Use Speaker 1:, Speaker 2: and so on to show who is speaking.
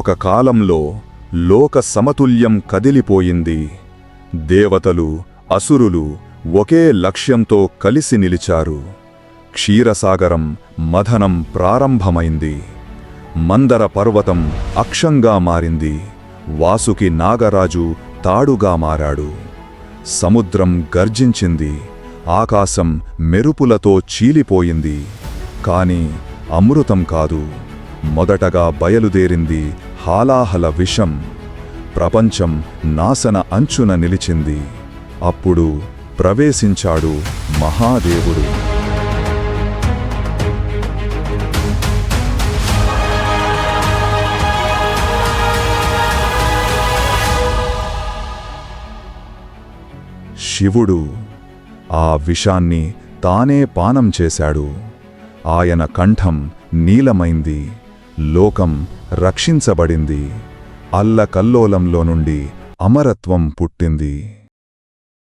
Speaker 1: ఒక కాలంలో లోక సమతుల్యం కదిలిపోయింది. దేవతలు, అసురులు ఒకే లక్ష్యంతో కలిసి నిలిచారు. క్షీరసాగరం మథనం ప్రారంభమైంది. మందర పర్వతం అక్షంగా మారింది. వాసుకి నాగరాజు తాడుగా మారాడు. సముద్రం గర్జించింది. ఆకాశం మెరుపులతో చీలిపోయింది. కాని అమృతం కాదు. మొదటగా బయలుదేరింది హాలాహల విషం. ప్రపంచం నాశన అంచున నిలిచింది. అప్పుడు ప్రవేశించాడు మహాదేవుడు. శివుడు ఆ విషాన్ని తానే పానం చేశాడు. ఆయన కంఠం నీలమైంది. లోకం రక్షించబడింది. అల్లకల్లోలంలో నుండి అమరత్వం పుట్టింది.